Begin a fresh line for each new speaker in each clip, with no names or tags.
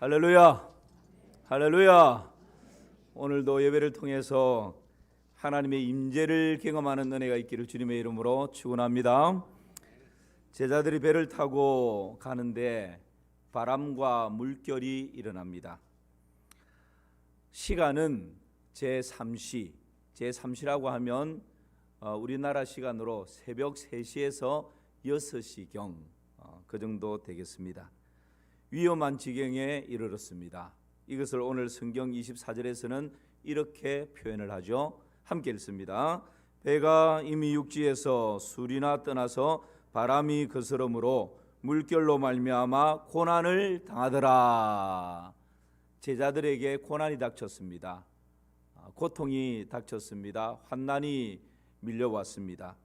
할렐루야, 할렐루야. 오늘도 예배를 통해서 하나님의 임재를 경험하는 은혜가 있기를 주님의 이름으로 축원합니다. 제자들이 배를 타고 가는데 바람과 물결이 일어납니다. 시간은 제3시라고 하면 우리나라 시간으로 새벽 3시에서 6시경 그 정도 되겠습니다. 위험한 지경에 이르렀습니다. 이것을 오늘 성경 24절에서는 이렇게 표현을 하죠. 함께 읽습니다. 배가 이미 육지에서 술이나 떠나서 바람이 거스름으로 물결로 말미암아 고난을 당하더라. 제자들에게 고난이 닥쳤습니다. 고통이 닥쳤습니다. 환난이 밀려왔습니다.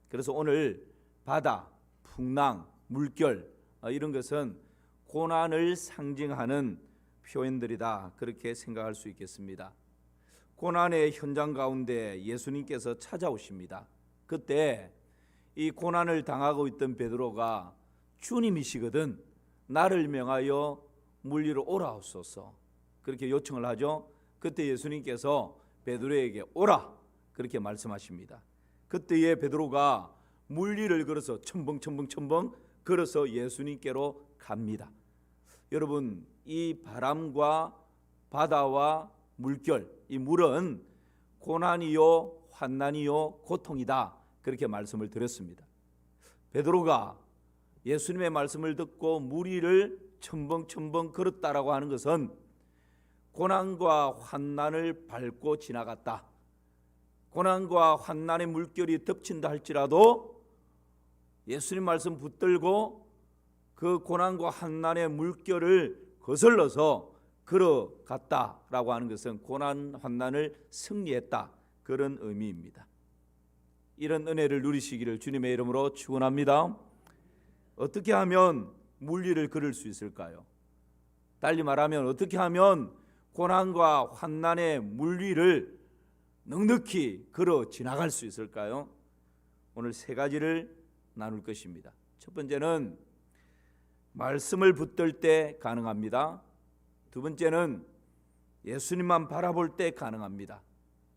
그래서 오늘 바다, 풍랑, 물결 이런 것은 고난을 상징하는 표현들이다, 그렇게 생각할 수 있겠습니다. 고난의 현장 가운데 예수님께서 찾아오십니다. 그때 이 고난을 당하고 있던 베드로가 주님이시거든 나를 명하여 물 위로 오라옵소서 그렇게 요청을 하죠. 그때 예수님께서 베드로에게 오라 그렇게 말씀하십니다. 그때에 베드로가 물 위를 걸어서 첨벙 걸어서 예수님께로 갑니다. 여러분, 이 바람과 바다와 물결, 이 물은 고난이요 환난이요 고통이다, 그렇게 말씀을 드렸습니다. 베드로가 예수님의 말씀을 듣고 물 위를 첨벙 걸었다라고 하는 것은 고난과 환난을 밟고 지나갔다. 고난과 환난의 물결이 덮친다 할지라도 예수님 말씀 붙들고 그 고난과 환난의 물결을 거슬러서 걸어갔다라고 하는 것은 고난 환난을 승리했다, 그런 의미입니다. 이런 은혜를 누리시기를 주님의 이름으로 축원합니다. 어떻게 하면 물 위를 걸을 수 있을까요? 달리 말하면 어떻게 하면 고난과 환난의 물 위를 넉넉히 걸어 지나갈 수 있을까요? 오늘 세 가지를 나눌 것입니다. 첫 번째는 말씀을 붙들 때 가능합니다. 두 번째는 예수님만 바라볼 때 가능합니다.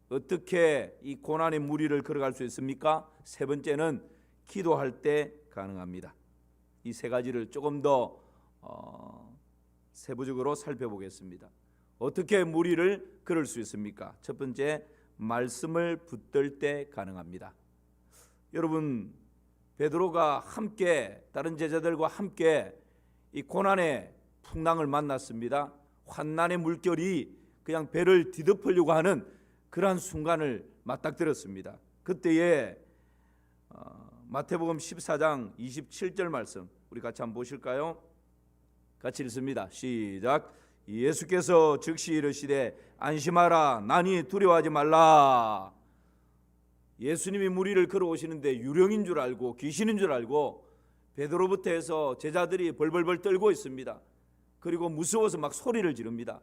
어떻게 이 고난의 물 위를 걸어갈 수 있습니까? 세 번째는 기도할 때 가능합니다. 이 세 가지를 조금 더 세부적으로 살펴보겠습니다. 어떻게 물 위를 걸을 수 있습니까? 첫 번째, 말씀을 붙들 때 가능합니다. 여러분, 베드로가 함께 다른 제자들과 함께 이 고난의 풍랑을 만났습니다. 환난의 물결이 그냥 배를 뒤덮으려고 하는 그러한 순간을 맞닥뜨렸습니다. 그때에 마태복음 14장 27절 말씀 우리 같이 한번 보실까요? 같이 읽습니다. 시작. 예수께서 즉시 이르시되 안심하라 나니 두려워하지 말라. 예수님이 물 위를 걸어오시는데 유령인 줄 알고 귀신인 줄 알고 베드로부터 해서 제자들이 벌벌벌 떨고 있습니다. 그리고 무서워서 막 소리를 지릅니다.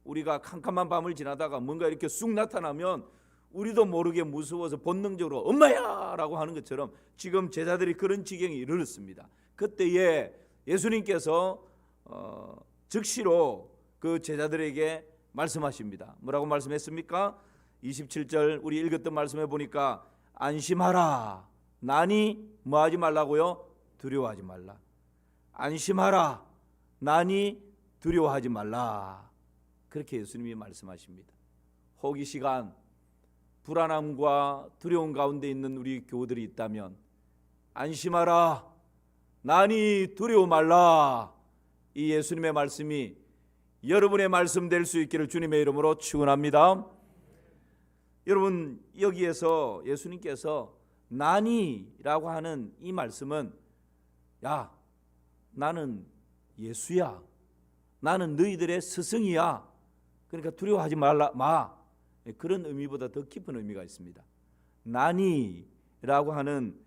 우리가 캄캄한 밤을 지나다가 뭔가 이렇게 쑥 나타나면 우리도 모르게 무서워서 본능적으로 엄마야 라고 하는 것처럼 지금 제자들이 그런 지경에 이르렀습니다. 그때에 예수님께서 즉시로 그 제자들에게 말씀하십니다. 뭐라고 말씀했습니까? 27절 우리 읽었던 말씀해 보니까 안심하라 나니 뭐하지 말라고요? 두려워하지 말라. 안심하라 나니 두려워하지 말라. 그렇게 예수님이 말씀하십니다. 호기시간 불안함과 두려움 가운데 있는 우리 교우들이 있다면 안심하라 나니 두려워 말라. 이 예수님의 말씀이 여러분의 말씀 될 수 있기를 주님의 이름으로 축원합니다. 여러분, 여기에서 예수님께서 나니라고 하는 이 말씀은 야 나는 예수야, 나는 너희들의 스승이야, 그러니까 두려워하지 말라 마, 그런 의미보다 더 깊은 의미가 있습니다. 나니라고 하는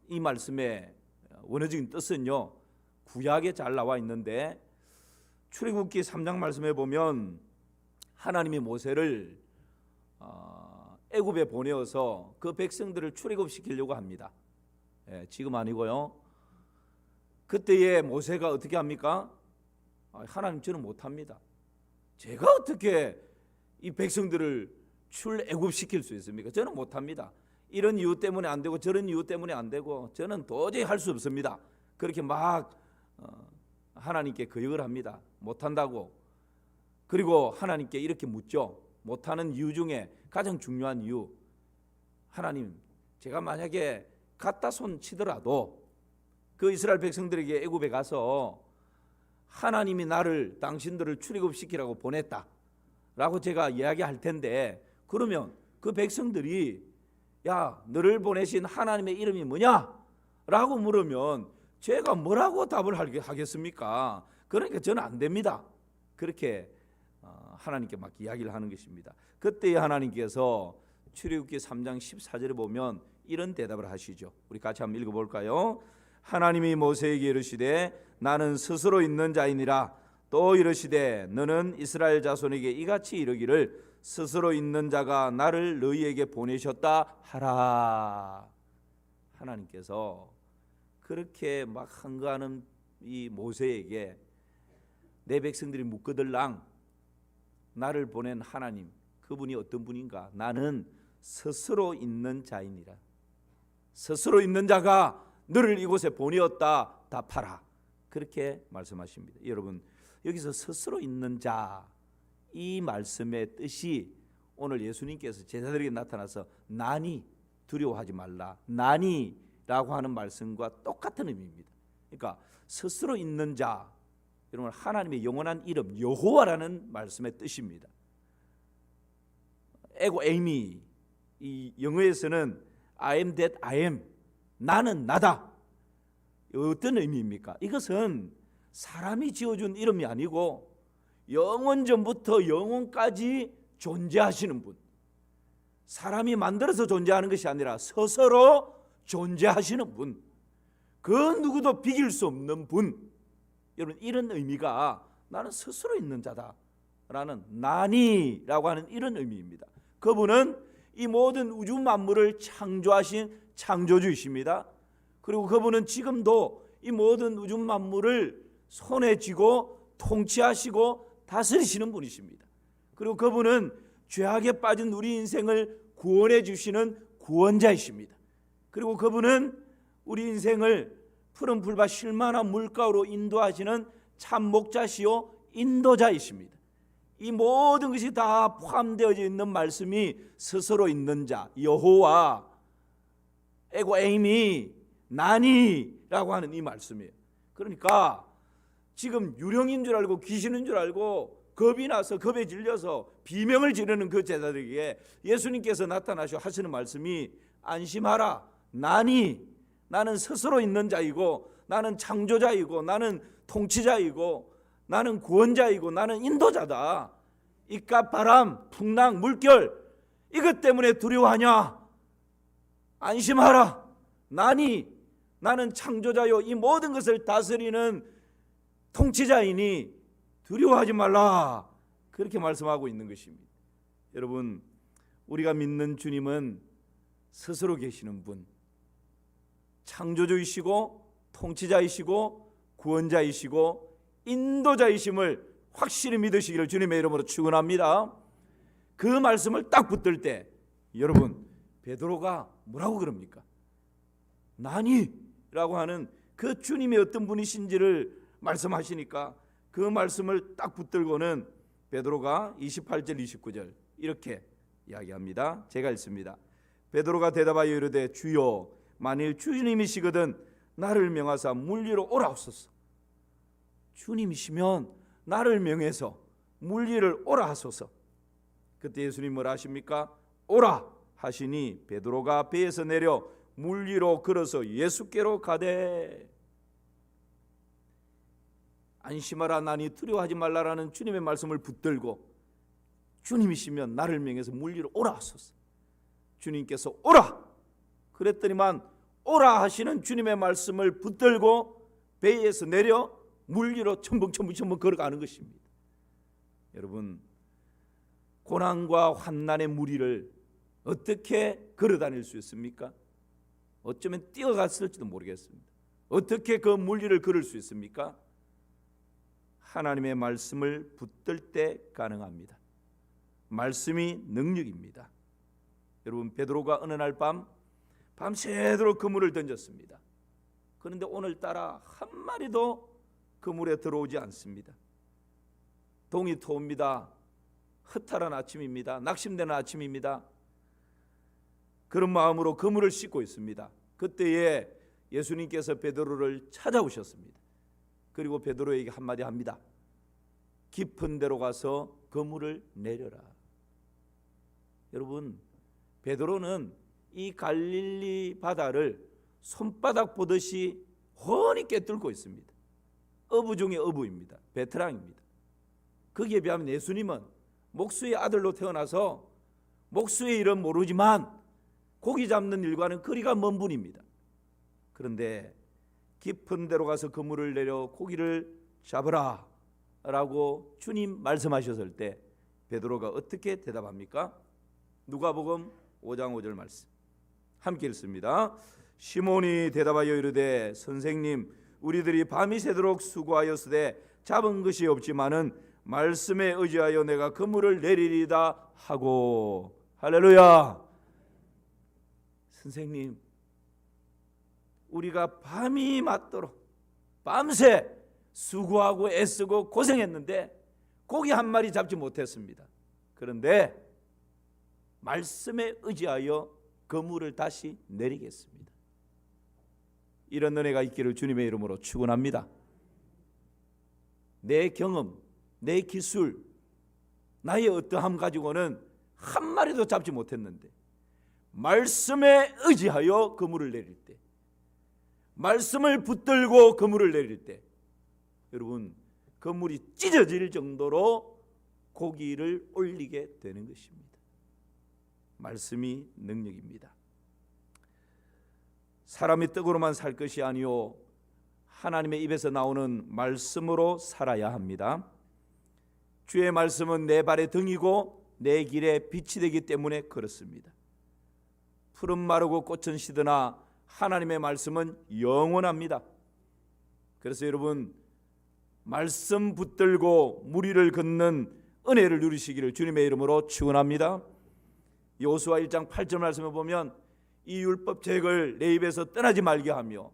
이 말씀의 원어적인 뜻은요 구약에 잘 나와 있는데 출애굽기 3장 말씀에 보면 하나님이 모세를 애굽에 보내어서 그 백성들을 출애굽시키려고 합니다. 지금 아니고요. 그때에 모세가 어떻게 합니까? 하나님 저는 못합니다. 제가 어떻게 이 백성들을 출애굽시킬 수 있습니까? 저는 못합니다. 이런 이유 때문에 안 되고 저런 이유 때문에 안 되고 저는 도저히 할 수 없습니다. 그렇게 막 하나님께 거역을 합니다. 못한다고. 그리고 하나님께 이렇게 묻죠. 못하는 이유 중에 가장 중요한 이유, 하나님, 제가 만약에 갖다 손 치더라도 그 이스라엘 백성들에게 애굽에 가서 하나님이 나를, 당신들을 출애굽시키라고 보냈다라고 제가 이야기할 텐데, 그러면 그 백성들이 야, 너를 보내신 하나님의 이름이 뭐냐? 라고 물으면 제가 뭐라고 답을 하겠습니까? 그러니까 저는 안 됩니다. 그렇게 하나님께 막 이야기를 하는 것입니다. 그때 하나님께서 출애굽기 3장 14절에 보면 이런 대답을 하시죠. 우리 같이 한번 읽어볼까요? 하나님이 모세에게 이르시되 나는 스스로 있는 자이니라. 또 이르시되 너는 이스라엘 자손에게 이같이 이르기를 스스로 있는 자가 나를 너희에게 보내셨다 하라. 하나님께서 그렇게 막 한가하는 이 모세에게 내 백성들이 묻거들랑 나를 보낸 하나님, 그분이 어떤 분인가? 나는 스스로 있는 자이니라. 스스로 있는 자가 너를 이곳에 보내었다 답하라. 그렇게 말씀하십니다. 여러분, 여기서 스스로 있는 자, 이 말씀의 뜻이 오늘 예수님께서 제자들에게 나타나서 나니 두려워하지 말라, 나니라고 하는 말씀과 똑같은 의미입니다. 그러니까 스스로 있는 자, 여러분, 하나님의 영원한 이름 여호와라는 말씀의 뜻입니다. 에고 에이미, 이 영어에서는 I am that I am, 나는 나다. 어떤 의미입니까? 이것은 사람이 지어준 이름이 아니고 영원 전부터 영원까지 존재하시는 분, 사람이 만들어서 존재하는 것이 아니라 스스로 존재하시는 분, 그 누구도 비길 수 없는 분. 여러분, 이런 의미가 나는 스스로 있는 자다라는 나니라고 하는 이런 의미입니다. 그분은 이 모든 우주 만물을 창조하신 창조주이십니다. 그리고 그분은 지금도 이 모든 우주 만물을 손에 쥐고 통치하시고 다스리시는 분이십니다. 그리고 그분은 죄악에 빠진 우리 인생을 구원해 주시는 구원자이십니다. 그리고 그분은 우리 인생을 푸른 풀과 쉴만한 물가로 인도하시는 참 목자시요 인도자이십니다. 이 모든 것이 다 포함되어져 있는 말씀이 스스로 있는 자, 여호와, 에고 에이미, 나니라고 하는 이 말씀이에요. 그러니까 지금 유령인 줄 알고 귀신인 줄 알고 겁이 나서 겁에 질려서 비명을 지르는 그 제자들에게 예수님께서 나타나셔 하시는 말씀이 안심하라, 나는 스스로 있는 자이고 나는 창조자이고 나는 통치자이고 나는 구원자이고 나는 인도자다. 이깟 바람, 풍랑, 물결 이것 때문에 두려워하냐? 안심하라, 나는 창조자요 이 모든 것을 다스리는 통치자이니 두려워하지 말라. 그렇게 말씀하고 있는 것입니다. 여러분, 우리가 믿는 주님은 스스로 계시는 분, 창조주이시고 통치자이시고 구원자이시고 인도자이심을 확실히 믿으시기를 주님의 이름으로 축원합니다. 그 말씀을 딱 붙들 때 여러분, 베드로가 뭐라고 그럽니까? 나니라고 하는 그 주님이 어떤 분이신지를 말씀하시니까 그 말씀을 딱 붙들고는 베드로가 28절 29절 이렇게 이야기합니다. 제가 읽습니다. 베드로가 대답하여 이르되 주여, 만일 주님이시거든 나를 명하사 물 위로 오라옵소서. 주님이시면 나를 명해서 물 위를 오라 하소서. 그때 예수님 뭐라 하십니까? 오라 하시니 베드로가 배에서 내려 물 위로 걸어서 예수께로 가되. 안심하라, 나니 두려워하지 말라라는 주님의 말씀을 붙들고 주님이시면 나를 명해서 물 위로 오라 하소서. 주님께서 오라 그랬더니만 오라 하시는 주님의 말씀을 붙들고 배에서 내려 물 위로 첨벙첨벙 걸어가는 것입니다. 여러분, 고난과 환난의 무리를 어떻게 걸어다닐 수 있습니까? 어쩌면 뛰어갔을지도 모르겠습니다. 어떻게 그 물 위를 걸을 수 있습니까? 하나님의 말씀을 붙들 때 가능합니다. 말씀이 능력입니다. 여러분, 베드로가 어느 날 밤새도록 그물을 던졌습니다. 그런데 오늘따라 한 마리도 그물에 들어오지 않습니다. 동이 트옵니다. 허탈한 아침입니다. 낙심되는 아침입니다. 그런 마음으로 그물을 씻고 있습니다. 그때에 예수님께서 베드로를 찾아오셨습니다. 그리고 베드로에게 한마디 합니다. 깊은 데로 가서 그물을 내려라. 여러분, 베드로는 이 갈릴리 바다를 손바닥 보듯이 훤히 꿰뚫고 있습니다. 어부 중에 어부입니다. 베테랑입니다. 거기에 비하면 예수님은 목수의 아들로 태어나서 목수의 일은 모르지만 고기 잡는 일과는 거리가 먼 분입니다. 그런데 깊은 데로 가서 그물을 내려 고기를 잡으라 라고 주님 말씀하셨을 때 베드로가 어떻게 대답합니까? 누가복음 5장 5절 말씀 함께 읽습니다. 시몬이 대답하여 이르되 선생님, 우리들이 밤이 새도록 수고하였으되 잡은 것이 없지만은 말씀에 의지하여 내가 그물을 내리리다 하고. 할렐루야. 선생님, 우리가 밤이 맞도록 밤새 수고하고 애쓰고 고생했는데 고기 한 마리 잡지 못했습니다. 그런데 말씀에 의지하여 그물을 다시 내리겠습니다. 이런 은혜가 있기를 주님의 이름으로 축원합니다. 내 경험, 내 기술, 나의 어떠함 가지고는 한 마리도 잡지 못했는데 말씀에 의지하여 그물을 내릴 때, 말씀을 붙들고 그물을 내릴 때, 여러분, 그물이 찢어질 정도로 고기를 올리게 되는 것입니다. 말씀이 능력입니다. 사람이 떡으로만 살 것이 아니요 하나님의 입에서 나오는 말씀으로 살아야 합니다. 주의 말씀은 내 발의 등이고 내 길에 빛이 되기 때문에 그렇습니다. 푸른 마르고 꽃은 시드나 하나님의 말씀은 영원합니다. 그래서 여러분, 말씀 붙들고 무리를 걷는 은혜를 누리시기를 주님의 이름으로 축원합니다. 여호수아 1장 8절 말씀에 보면 이 율법 책을 내 입에서 떠나지 말게 하며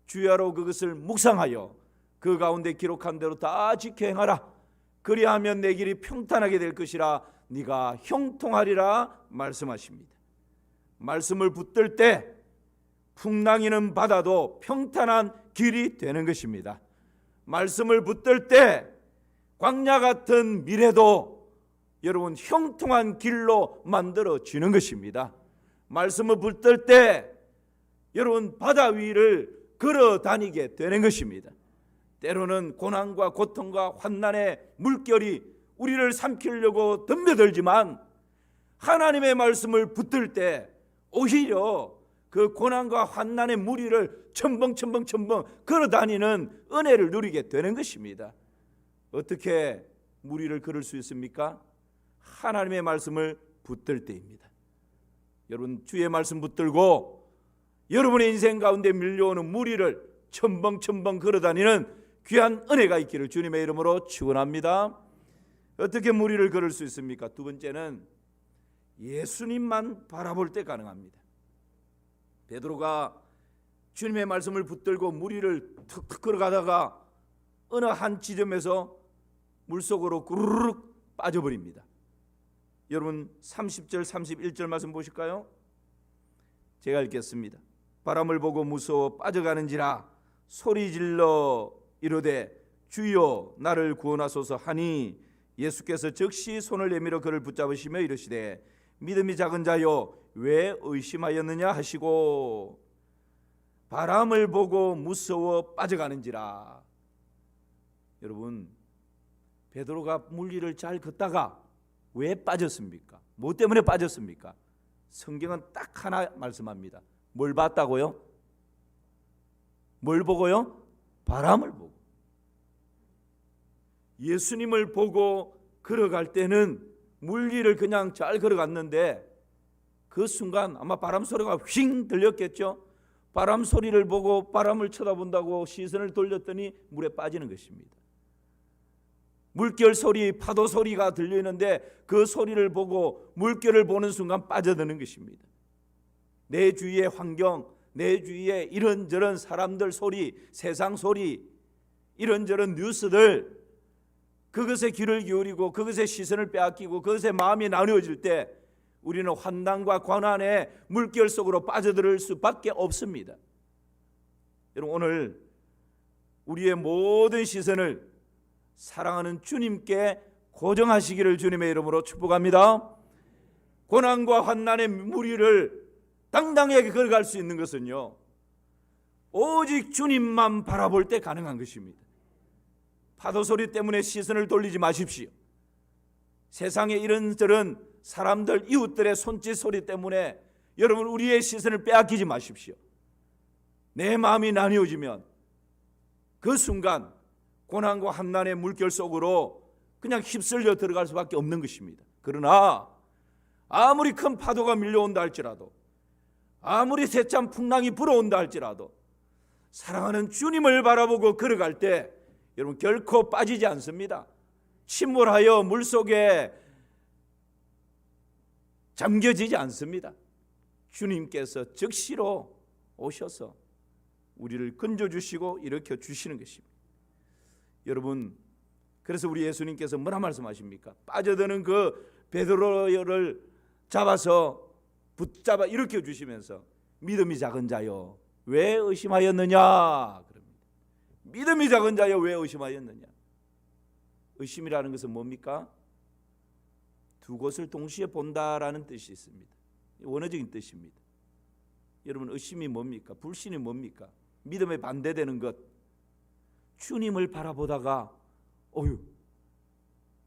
주야로 그것을 묵상하여 그 가운데 기록한 대로 다 지켜 행하라. 그리하면 내 길이 평탄하게 될 것이라 네가 형통하리라 말씀하십니다. 말씀을 붙들 때 풍랑이는 바다도 평탄한 길이 되는 것입니다. 말씀을 붙들 때 광야 같은 미래도 여러분 형통한 길로 만들어지는 것입니다. 말씀을 붙들 때 여러분 바다 위를 걸어 다니게 되는 것입니다. 때로는 고난과 고통과 환난의 물결이 우리를 삼키려고 덤벼들지만 하나님의 말씀을 붙들 때 오히려 그 고난과 환난의 무리를 첨벙 걸어 다니는 은혜를 누리게 되는 것입니다. 어떻게 무리를 걸을 수 있습니까? 하나님의 말씀을 붙들 때입니다. 여러분, 주의 말씀 붙들고 여러분의 인생 가운데 밀려오는 무리를 첨벙 걸어 다니는 귀한 은혜가 있기를 주님의 이름으로 축원합니다. 어떻게 무리를 걸을 수 있습니까? 두 번째는 예수님만 바라볼 때 가능합니다. 베드로가 주님의 말씀을 붙들고 무리를 툭툭 걸어가다가 어느 한 지점에서 물속으로 구르륵 빠져버립니다. 여러분 30절 31절 말씀 보실까요? 제가 읽겠습니다. 바람을 보고 무서워 빠져가는지라 소리질러 이르되 주여 나를 구원하소서 하니 예수께서 즉시 손을 내밀어 그를 붙잡으시며 이르시되 믿음이 작은 자여 왜 의심하였느냐 하시고 바람을 보고 무서워 빠져가는지라. 여러분, 베드로가 물리를 잘 걷다가 왜 빠졌습니까? 뭐 때문에 빠졌습니까? 성경은 딱 하나 말씀합니다. 뭘 봤다고요? 뭘 보고요? 바람을 보고. 예수님을 보고 걸어갈 때는 물리를 그냥 잘 걸어갔는데 그 순간 아마 바람 소리가 휙 들렸겠죠. 바람 소리를 보고 바람을 쳐다본다고 시선을 돌렸더니 물에 빠지는 것입니다. 물결 소리, 파도 소리가 들리는데 그 소리를 보고 물결을 보는 순간 빠져드는 것입니다. 내 주위의 환경, 내 주위에 이런저런 사람들 소리, 세상 소리, 이런저런 뉴스들, 그것에 귀를 기울이고 그것에 시선을 빼앗기고 그것에 마음이 나누어질 때 우리는 환난과 고난의 물결 속으로 빠져들 수밖에 없습니다. 여러분, 오늘 우리의 모든 시선을 사랑하는 주님께 고정하시기를 주님의 이름으로 축복합니다. 고난과 환난의 무리를 당당하게 걸어갈 수 있는 것은요, 오직 주님만 바라볼 때 가능한 것입니다. 파도 소리 때문에 시선을 돌리지 마십시오. 세상에 이런저런 사람들, 이웃들의 손짓 소리 때문에 여러분 우리의 시선을 빼앗기지 마십시오. 내 마음이 나뉘어지면 그 순간 고난과 환난의 물결 속으로 그냥 휩쓸려 들어갈 수밖에 없는 것입니다. 그러나 아무리 큰 파도가 밀려온다 할지라도, 아무리 세찬 풍랑이 불어온다 할지라도 사랑하는 주님을 바라보고 걸어갈 때 여러분 결코 빠지지 않습니다. 침몰하여 물속에 잠겨지지 않습니다. 주님께서 즉시로 오셔서 우리를 건져주시고 일으켜 주시는 것입니다. 여러분, 그래서 우리 예수님께서 뭐라 말씀하십니까? 빠져드는 그 베드로를 잡아서 붙잡아 일으켜 주시면서 믿음이 작은 자여 왜 의심하였느냐 그럽니다. 믿음이 작은 자여 왜 의심하였느냐. 의심이라는 것은 뭡니까? 두 것을 동시에 본다라는 뜻이 있습니다. 원어적인 뜻입니다. 여러분, 의심이 뭡니까? 불신이 뭡니까? 믿음에 반대되는 것. 주님을 바라보다가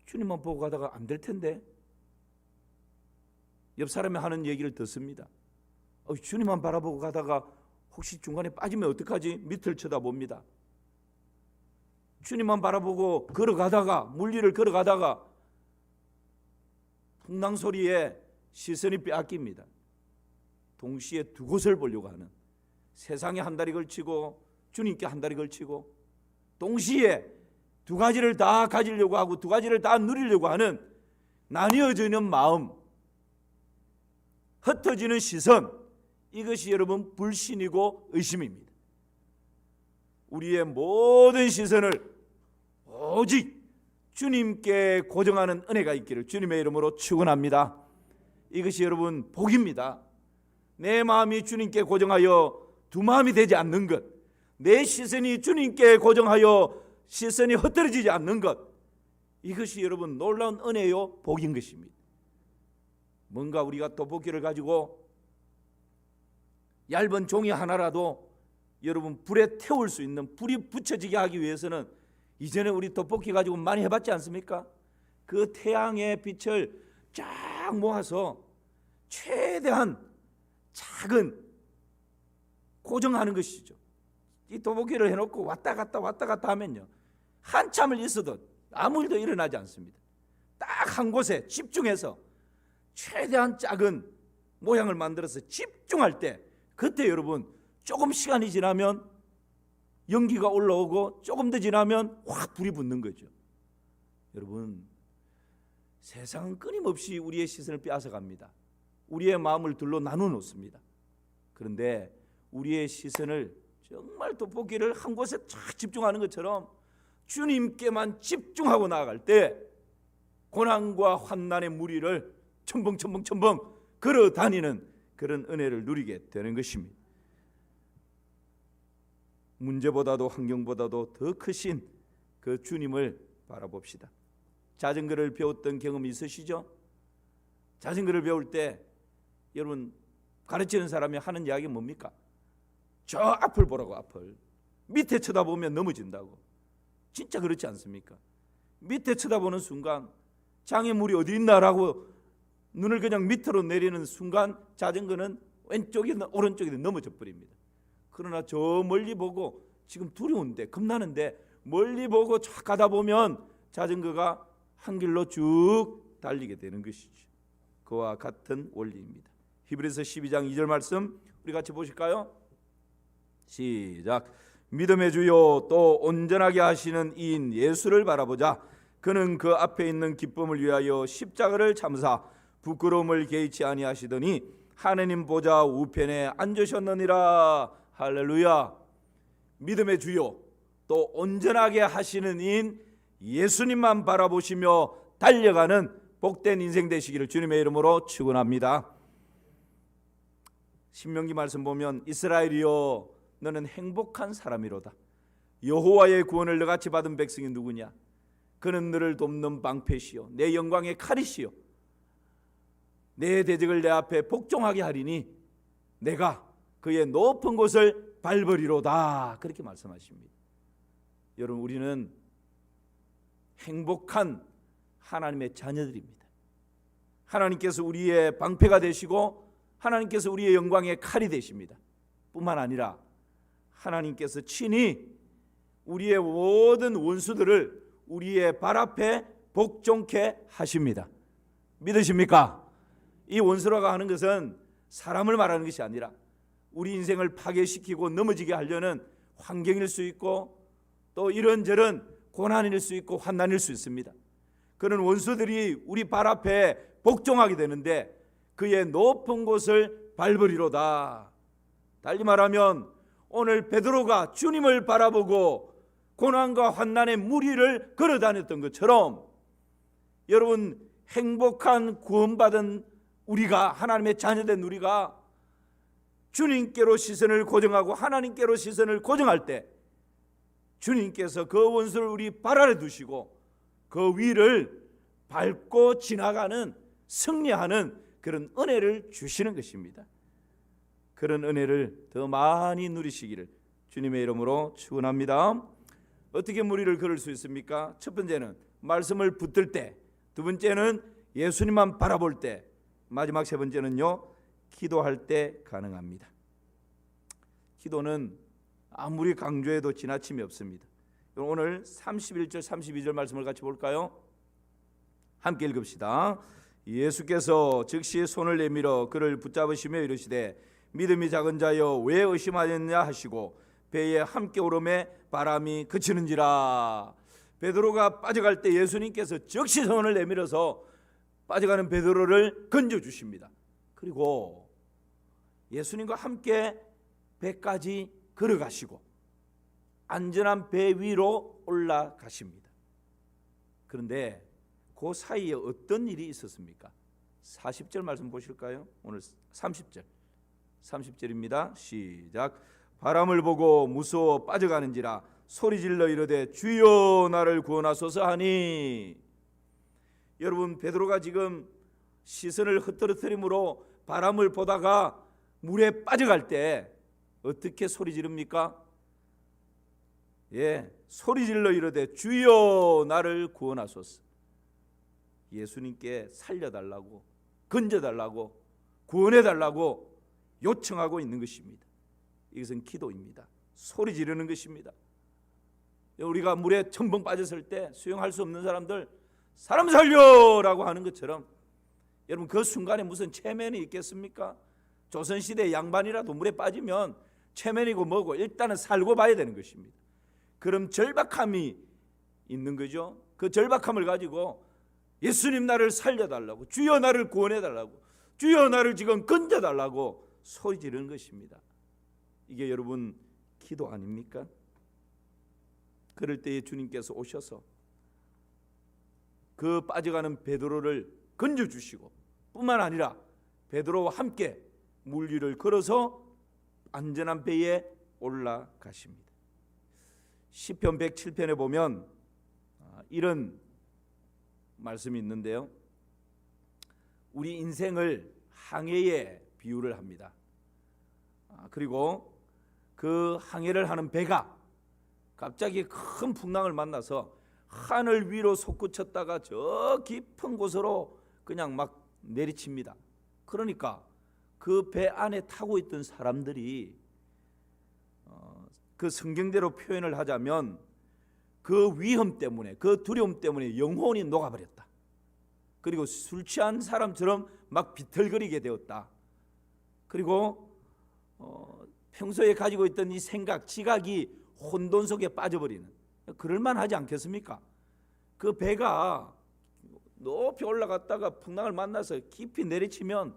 주님만 보고 가다가 안 될 텐데, 옆 사람이 하는 얘기를 듣습니다. 주님만 바라보고 가다가 혹시 중간에 빠지면 어떡하지? 밑을 쳐다봅니다. 주님만 바라보고 걸어가다가, 물리를 걸어가다가 풍랑 소리에 시선이 빼앗깁니다. 동시에 두 곳을 보려고 하는, 세상에 한 다리 걸치고 주님께 한 다리 걸치고 동시에 두 가지를 다 가지려고 하고 두 가지를 다 누리려고 하는 나뉘어지는 마음, 흩어지는 시선, 이것이 여러분 불신이고 의심입니다. 우리의 모든 시선을 오직 주님께 고정하는 은혜가 있기를 주님의 이름으로 축원합니다. 이것이 여러분 복입니다. 내 마음이 주님께 고정하여 두 마음이 되지 않는 것, 내 시선이 주님께 고정하여 시선이 흩어지지 않는 것, 이것이 여러분 놀라운 은혜요 복인 것입니다. 뭔가 우리가 떡볶이를 가지고 얇은 종이 하나라도 여러분 불에 태울 수 있는, 불이 붙여지게 하기 위해서는 이전에 우리 떡볶이 가지고 많이 해봤지 않습니까? 그 태양의 빛을 쫙 모아서 최대한 작은 고정하는 것이죠. 이 떡볶이를 해놓고 왔다 갔다 하면요, 한참을 있어도 아무 일도 일어나지 않습니다. 딱 한 곳에 집중해서 최대한 작은 모양을 만들어서 집중할 때, 그때 여러분 조금 시간이 지나면 연기가 올라오고 조금 더 지나면 확 불이 붙는 거죠. 여러분, 세상은 끊임없이 우리의 시선을 빼앗아갑니다. 우리의 마음을 둘로 나누어 놓습니다. 그런데 우리의 시선을 정말 떡볶이를 한 곳에 쫙 집중하는 것처럼 주님께만 집중하고 나아갈 때 고난과 환난의 무리를 첨벙 걸어 다니는 그런 은혜를 누리게 되는 것입니다. 문제보다도 환경보다도 더 크신 그 주님을 바라봅시다. 자전거를 배웠던 경험이 있으시죠? 자전거를 배울 때 여러분 가르치는 사람이 하는 이야기가 뭡니까? 저 앞을 보라고, 앞을. 밑에 쳐다보면 넘어진다고. 진짜 그렇지 않습니까? 밑에 쳐다보는 순간 장애물이 어디 있나라고 눈을 그냥 밑으로 내리는 순간 자전거는 왼쪽이든 오른쪽이든 넘어져 버립니다. 그러나 저 멀리 보고, 지금 두려운데 겁나는데 멀리 보고 쫙 가다 보면 자전거가 한 길로 쭉 달리게 되는 것이죠. 그와 같은 원리입니다. 히브리서 12장 2절 말씀 우리 같이 보실까요? 시작. 믿음의 주요 또 온전하게 하시는 이인 예수를 바라보자. 그는 그 앞에 있는 기쁨을 위하여 십자가를 참사 부끄러움을 개의치 아니하시더니 하느님 보좌 우편에 앉으셨느니라. 할렐루야. 믿음의 주요 또 온전하게 하시는 인 예수님만 바라보시며 달려가는 복된 인생 되시기를 주님의 이름으로 축원합니다. 신명기 말씀 보면 이스라엘이여 너는 행복한 사람이로다. 여호와의 구원을 너같이 받은 백성이 누구냐? 그는 너를 돕는 방패시요 내 영광의 칼이시요 내 대적을 내 앞에 복종하게 하리니 내가 그의 높은 곳을 밟으리로다. 그렇게 말씀하십니다. 여러분, 우리는 행복한 하나님의 자녀들입니다. 하나님께서 우리의 방패가 되시고 하나님께서 우리의 영광의 칼이 되십니다. 뿐만 아니라 하나님께서 친히 우리의 모든 원수들을 우리의 발 앞에 복종케 하십니다. 믿으십니까? 이 원수라고 하는 것은 사람을 말하는 것이 아니라 우리 인생을 파괴시키고 넘어지게 하려는 환경일 수 있고 또 이런저런 고난일 수 있고 환난일 수 있습니다. 그런 원수들이 우리 발 앞에 복종하게 되는데 그의 높은 곳을 밟으리로다. 달리 말하면 오늘 베드로가 주님을 바라보고 고난과 환난의 무리를 걸어 다녔던 것처럼 여러분, 행복한 구원받은 우리가, 하나님의 자녀된 우리가 주님께로 시선을 고정하고 하나님께로 시선을 고정할 때 주님께서 그 원수를 우리 발 아래 두시고 그 위를 밟고 지나가는, 승리하는 그런 은혜를 주시는 것입니다. 그런 은혜를 더 많이 누리시기를 주님의 이름으로 축원합니다. 어떻게 무리를 걸을 수 있습니까? 첫 번째는 말씀을 붙들 때, 두 번째는 예수님만 바라볼 때, 마지막 세 번째는요, 기도할 때 가능합니다. 기도는 아무리 강조해도 지나침이 없습니다. 오늘 31절 32절 말씀을 같이 볼까요? 함께 읽읍시다. 예수께서 즉시 손을 내밀어 그를 붙잡으시며 이르시되 믿음이 작은 자여 왜 의심하였냐 하시고 배에 함께 오름에 바람이 그치는지라. 베드로가 빠져갈 때 예수님께서 즉시 손을 내밀어서 빠져가는 베드로를 건져주십니다. 그리고 예수님과 함께 배까지 걸어가시고 안전한 배 위로 올라가십니다. 그런데 그 사이에 어떤 일이 있었습니까? 40절 말씀 보실까요? 오늘 30절입니다. 시작. 바람을 보고 무서워 빠져가는지라 소리질러 이르되 주여 나를 구원하소서 하니. 여러분, 베드로가 지금 시선을 흩어뜨림으로 바람을 보다가 물에 빠져갈 때 어떻게 소리 지릅니까? 소리질러 이르되 주여 나를 구원하소서. 예수님께 살려달라고, 건져달라고, 구원해달라고 요청하고 있는 것입니다. 이것은 기도입니다. 소리 지르는 것입니다. 우리가 물에 첨벙 빠졌을 때 수영할 수 없는 사람들 사람 살려라고 하는 것처럼 여러분, 그 순간에 무슨 체면이 있겠습니까? 조선시대 양반이라도 물에 빠지면 체면이고 뭐고 일단은 살고 봐야 되는 것입니다. 그럼 절박함이 있는 거죠. 그 절박함을 가지고 예수님 나를 살려달라고, 주여 나를 구원해달라고, 주여 나를 지금 건져달라고 소리 지르는 것입니다. 이게 여러분 기도 아닙니까? 그럴 때에 주님께서 오셔서 그 빠져가는 베드로를 건져주시고 뿐만 아니라 베드로와 함께 물 위를 걸어서 안전한 배에 올라가십니다. 시편 107편에 보면 이런 말씀이 있는데요, 우리 인생을 항해에 비유를 합니다. 그리고 그 항해를 하는 배가 갑자기 큰 풍랑을 만나서 하늘 위로 솟구쳤다가 저 깊은 곳으로 그냥 막 내리칩니다. 그러니까 그 배 안에 타고 있던 사람들이 그 성경대로 표현을 하자면 그 위험 때문에, 그 두려움 때문에 영혼이 녹아버렸다. 그리고 술 취한 사람처럼 막 비틀거리게 되었다. 그리고 평소에 가지고 있던 이 생각, 지각이 혼돈 속에 빠져버리는, 그럴만하지 않겠습니까? 그 배가 높이 올라갔다가 풍랑을 만나서 깊이 내리치면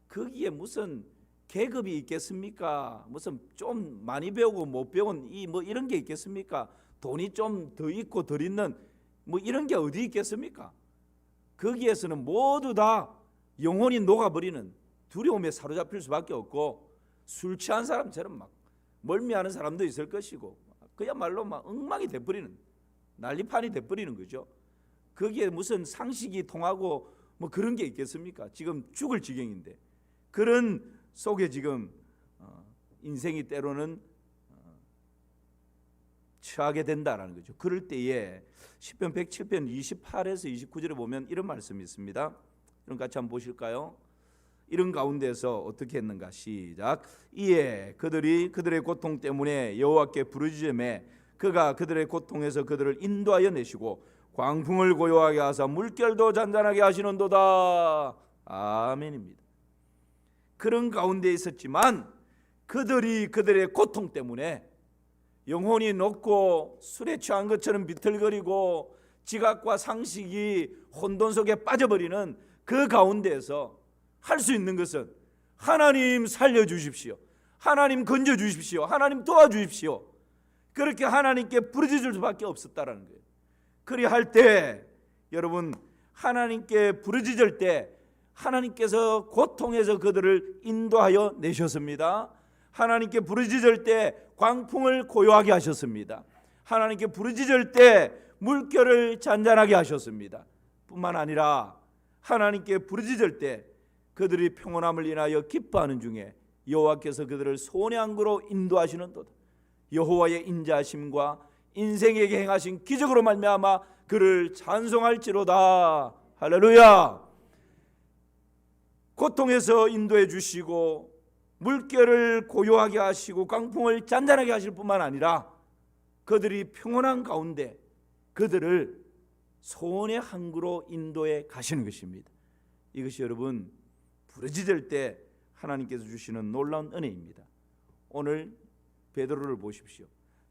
거기에 무슨 계급이 있겠습니까? 무슨 좀 많이 배우고 못 배운 뭐 이런 게 있겠습니까? 돈이 좀 더 있고 덜 있는 뭐 이런 게 어디 있겠습니까? 거기에서는 모두 다 영혼이 녹아버리는 두려움에 사로잡힐 수밖에 없고, 술 취한 사람처럼 막 멀미하는 사람도 있을 것이고, 그야말로 막 엉망이 돼버리는, 난리판이 돼버리는 거죠. 거기에 무슨 상식이 통하고 뭐 그런 게 있겠습니까? 지금 죽을 지경인데 그런 속에 지금 인생이 때로는 처하게 된다라는 거죠. 그럴 때에 시편 107편 28에서 29절에 보면 이런 말씀이 있습니다. 그럼 같이 한번 보실까요? 이런 가운데서 어떻게 했는가? 시작. 이에 그들이 그들의 고통 때문에 여호와께 부르짖음에 그가 그들의 고통에서 그들을 인도하여 내시고 광풍을 고요하게 하사 물결도 잔잔하게 하시는도다. 아멘입니다. 그런 가운데 있었지만 그들이 그들의 고통 때문에 영혼이 녹고 술에 취한 것처럼 비틀거리고 지각과 상식이 혼돈 속에 빠져버리는 그 가운데에서 할 수 있는 것은 하나님 살려주십시오, 하나님 건져주십시오, 하나님 도와주십시오, 그렇게 하나님께 부르짖을 수밖에 없었다라는 거예요. 그리할 때 여러분, 하나님께 부르짖을 때 하나님께서 고통에서 그들을 인도하여 내셨습니다. 하나님께 부르짖을 때 광풍을 고요하게 하셨습니다. 하나님께 부르짖을 때 물결을 잔잔하게 하셨습니다. 뿐만 아니라 하나님께 부르짖을 때 그들이 평온함을 인하여 기뻐하는 중에 여호와께서 그들을 소원의 항구로 인도하시는도다. 여호와의 인자하심과 인생에게 행하신 기적으로 말미암아 그를 찬송할지로다. 할렐루야. 고통에서 인도해 주시고 물결을 고요하게 하시고 광풍을 잔잔하게 하실 뿐만 아니라 그들이 평온한 가운데 그들을 소원의 항구로 인도해 가시는 것입니다. 이것이 여러분 부르짖을 때 하나님께서 주시는 놀라운 은혜입니다. 오늘 베드로를 보십시오.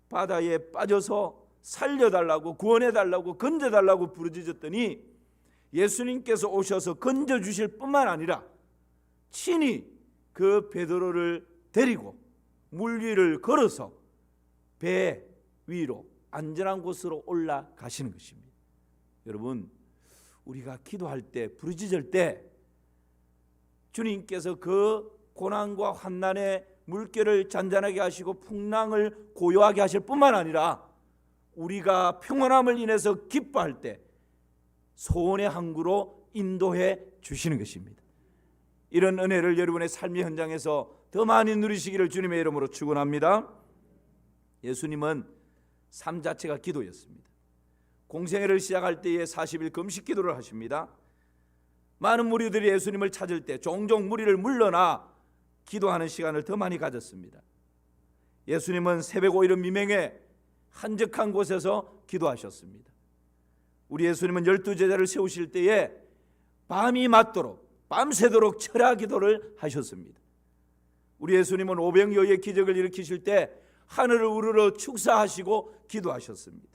바다에 빠져서 살려달라고, 구원해달라고, 건져달라고 부르짖었더니 예수님께서 오셔서 건져주실 뿐만 아니라 친히 그 베드로를 데리고 물 위를 걸어서 배 위로 안전한 곳으로 올라가시는 것입니다. 여러분, 우리가 기도할 때, 부르짖을 때 주님께서 그 고난과 환난의 물결을 잔잔하게 하시고 풍랑을 고요하게 하실 뿐만 아니라 우리가 평온함을 인해서 기뻐할 때 소원의 항구로 인도해 주시는 것입니다. 이런 은혜를 여러분의 삶의 현장에서 더 많이 누리시기를 주님의 이름으로 축원합니다. 예수님은 삶 자체가 기도였습니다. 공생애를 시작할 때에 40일 금식 기도를 하십니다. 많은 무리들이 예수님을 찾을 때 종종 무리를 물러나 기도하는 시간을 더 많이 가졌습니다. 예수님은 새벽 5일 미명에 한적한 곳에서 기도하셨습니다. 우리 예수님은 12제자를 세우실 때에 밤이 맞도록 밤새도록 철야 기도를 하셨습니다. 우리 예수님은 오병이어의 기적을 일으키실 때 하늘을 우러러 축사하시고 기도하셨습니다.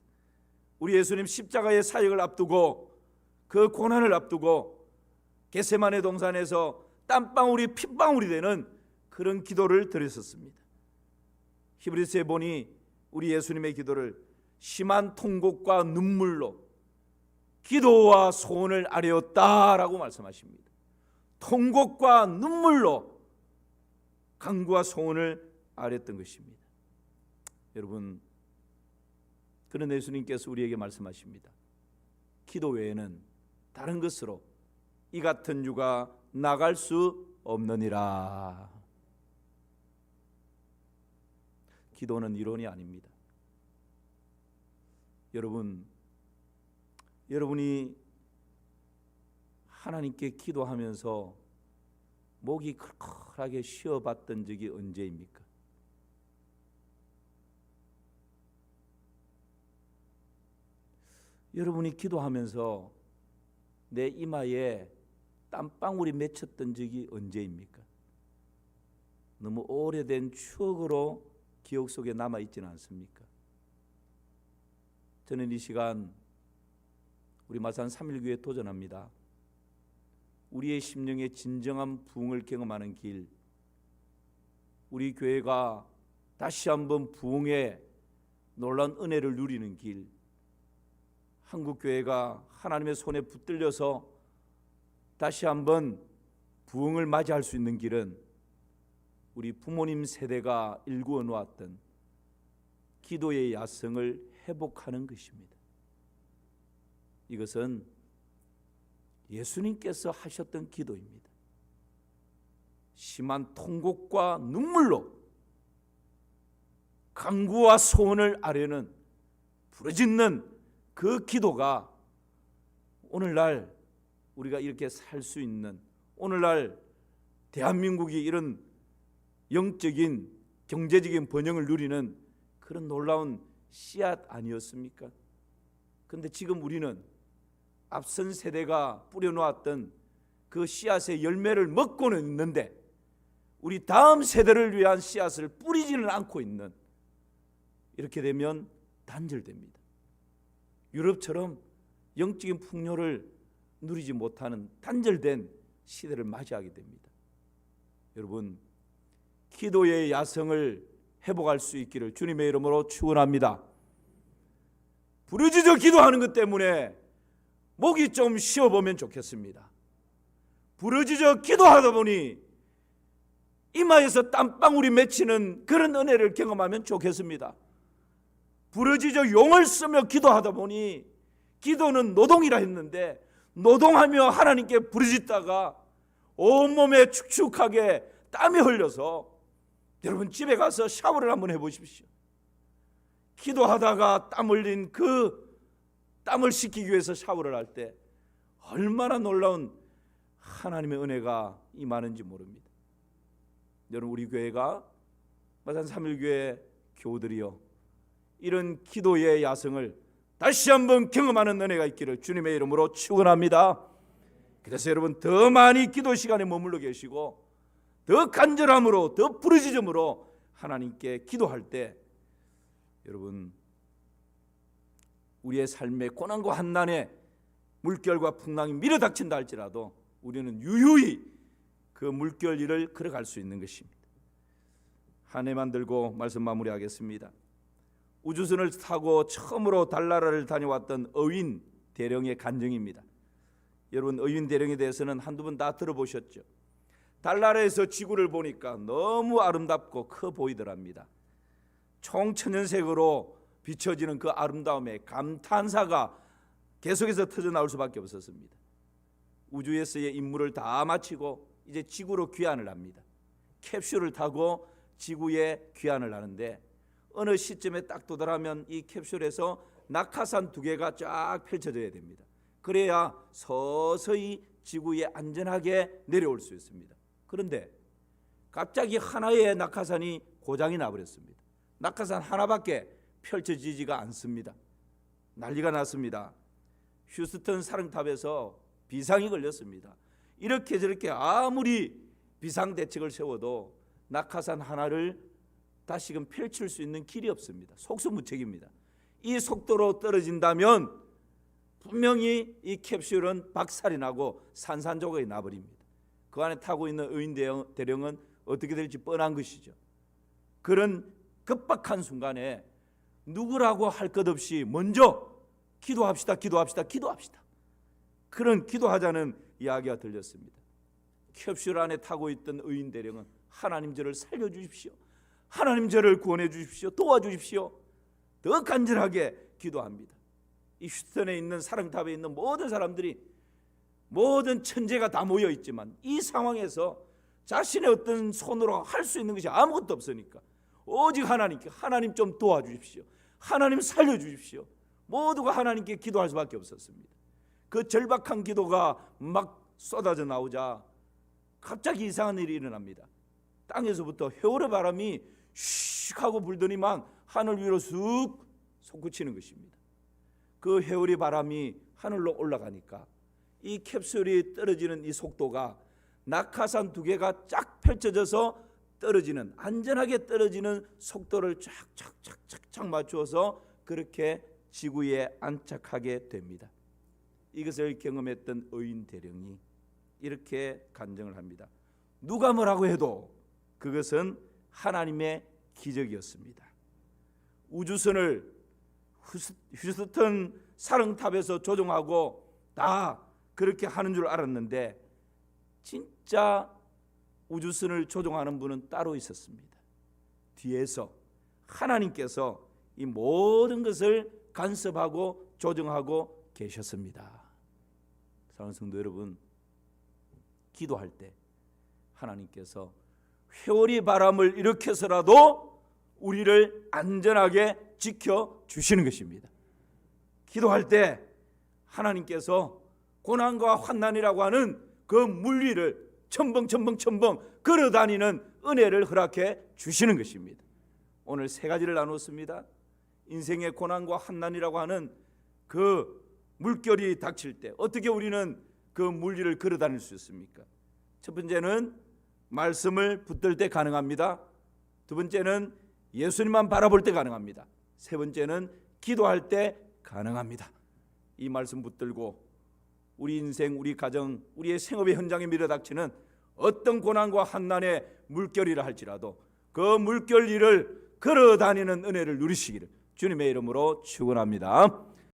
우리 예수님 십자가의 사역을 앞두고 그 고난을 앞두고 겟세마네 동산에서 땀방울이 핏방울이 되는 그런 기도를 드렸었습니다. 히브리서에 보니 우리 예수님의 기도를 심한 통곡과 눈물로 기도와 소원을 아뢰었다라고 말씀하십니다. 통곡과 눈물로 간구와 소원을 아뢰었던 것입니다. 여러분, 그런 예수님께서 우리에게 말씀하십니다. 기도 외에는 다른 것으로 이 같은 유가 나갈 수 없느니라. 기도는 이론이 아닙니다. 여러분이 하나님께 기도하면서 목이 클클하게 쉬어봤던 적이 언제입니까? 여러분이 기도하면서 내 이마에 땀방울이 맺혔던 적이 언제입니까? 너무 오래된 추억으로 기억 속에 남아있지는 않습니까? 저는 이 시간 우리 마산 3.1교회 도전합니다. 우리의 심령의 진정한 부흥을 경험하는 길, 우리 교회가 다시 한번 부흥의 놀라운 은혜를 누리는 길, 한국교회가 하나님의 손에 붙들려서 다시 한번 부흥을 맞이할 수 있는 길은 우리 부모님 세대가 일구어 놓았던 기도의 야성을 회복하는 것입니다. 이것은 예수님께서 하셨던 기도입니다. 심한 통곡과 눈물로 간구와 소원을 아뢰는 부르짖는 그 기도가 오늘날 우리가 이렇게 살 수 있는, 오늘날 대한민국이 이런 영적인 경제적인 번영을 누리는 그런 놀라운 씨앗 아니었습니까? 그런데 지금 우리는 앞선 세대가 뿌려놓았던 그 씨앗의 열매를 먹고는 있는데 우리 다음 세대를 위한 씨앗을 뿌리지는 않고 있는, 이렇게 되면 단절됩니다. 유럽처럼 영적인 풍요를 누리지 못하는 단절된 시대를 맞이하게 됩니다. 여러분, 기도의 야성을 회복할 수 있기를 주님의 이름으로 축원합니다. 부르짖어 기도하는 것 때문에 목이 좀 쉬어보면 좋겠습니다. 부르짖어 기도하다 보니 이마에서 땀방울이 맺히는 그런 은혜를 경험하면 좋겠습니다. 부르짖어 용을 쓰며 기도하다 보니, 기도는 노동이라 했는데 노동하며 하나님께 부르짖다가 온몸에 축축하게 땀이 흘려서, 여러분 집에 가서 샤워를 한번 해보십시오. 기도하다가 땀 흘린 그 땀을 식히기 위해서 샤워를 할 때 얼마나 놀라운 하나님의 은혜가 임하는지 모릅니다. 여러분, 우리 교회가 마산 3.1교회 교우들이요, 이런 기도의 야성을 다시 한번 경험하는 은혜가 있기를 주님의 이름으로 축원합니다. 그래서 여러분, 더 많이 기도 시간에 머물러 계시고 더 간절함으로, 더 부르짖음으로 하나님께 기도할 때, 여러분, 우리의 삶의 고난과 한난에 물결과 풍랑이 밀어닥친다 할지라도 우리는 유유히 그 물결 위를 걸어갈 수 있는 것입니다. 한 해만 들고 말씀 마무리하겠습니다. 우주선을 타고 처음으로 달나라를 다녀왔던 어윈 대령의 간증입니다. 여러분, 어윈 대령에 대해서는 한두 번 다 들어보셨죠? 달나라에서 지구를 보니까 너무 아름답고 커 보이더랍니다. 총천연색으로 비춰지는 그 아름다움에 감탄사가 계속해서 터져나올 수밖에 없었습니다. 우주에서의 임무를 다 마치고 이제 지구로 귀환을 합니다. 캡슐을 타고 지구에 귀환을 하는데, 어느 시점에 딱 도달하면 이 캡슐에서 낙하산 2개가 쫙 펼쳐져야 됩니다. 그래야 서서히 지구에 안전하게 내려올 수 있습니다. 그런데 갑자기 하나의 낙하산이 고장이 나버렸습니다. 낙하산 하나밖에 펼쳐지지가 않습니다. 난리가 났습니다. 휴스턴 사령탑에서 비상이 걸렸습니다. 이렇게 저렇게 아무리 비상대책을 세워도 낙하산 하나를 다시금 펼칠 수 있는 길이 없습니다. 속수무책입니다. 이 속도로 떨어진다면 분명히 이 캡슐은 박살이 나고 산산조각이 나버립니다. 그 안에 타고 있는 어윈 대령은 어떻게 될지 뻔한 것이죠. 그런 급박한 순간에 누구라고 할 것 없이 먼저 기도합시다, 기도합시다, 기도합시다. 그런 기도하자는 이야기가 들렸습니다. 캡슐 안에 타고 있던 어윈 대령은 하나님 저를 살려주십시오, 하나님 저를 구원해 주십시오, 도와주십시오, 더 간절하게 기도합니다. 이 휴스턴에 있는 사령탑에 있는 모든 사람들이, 모든 천재가 다 모여 있지만 이 상황에서 자신의 어떤 손으로 할 수 있는 것이 아무것도 없으니까 오직 하나님께, 하나님 좀 도와주십시오, 하나님 살려주십시오, 모두가 하나님께 기도할 수밖에 없었습니다. 그 절박한 기도가 막 쏟아져 나오자 갑자기 이상한 일이 일어납니다. 땅에서부터 회오리 바람이 슉 하고 불더니만 하늘 위로 쑥 솟구치는 것입니다. 그 회오리 바람이 하늘로 올라가니까 이 캡슐이 떨어지는 이 속도가 낙하산 2개가 쫙 펼쳐져서 떨어지는, 안전하게 떨어지는 속도를 쫙쫙쫙쫙 맞추어서 그렇게 지구에 안착하게 됩니다. 이것을 경험했던 의인 대령이 이렇게 간증을 합니다. 누가 뭐라고 해도 그것은 하나님의 기적이었습니다. 우주선을 휴스턴 사령탑에서 조종하고 다 그렇게 하는 줄 알았는데 진짜 우주선을 조종하는 분은 따로 있었습니다. 뒤에서 하나님께서 이 모든 것을 간섭하고 조정하고 계셨습니다. 사랑하는 성도 여러분, 기도할 때 하나님께서 회오리 바람을 일으켜서라도 우리를 안전하게 지켜주시는 것입니다. 기도할 때 하나님께서 고난과 환난이라고 하는 그 물리를 첨벙 걸어다니는 은혜를 허락해 주시는 것입니다. 오늘 세 가지를 나눴습니다. 인생의 고난과 환난이라고 하는 그 물결이 닥칠 때 어떻게 우리는 그 물리를 걸어다닐 수 있습니까? 첫 번째는 말씀을 붙들 때 가능합니다. 두 번째는 예수님만 바라볼 때 가능합니다. 세 번째는 기도할 때 가능합니다. 이 말씀 붙들고 우리 인생, 우리 가정, 우리의 생업의 현장에 밀어닥치는 어떤 고난과 환난의 물결이라 할지라도 그 물결 위를 걸어다니는 은혜를 누리시기를 주님의 이름으로 축원합니다.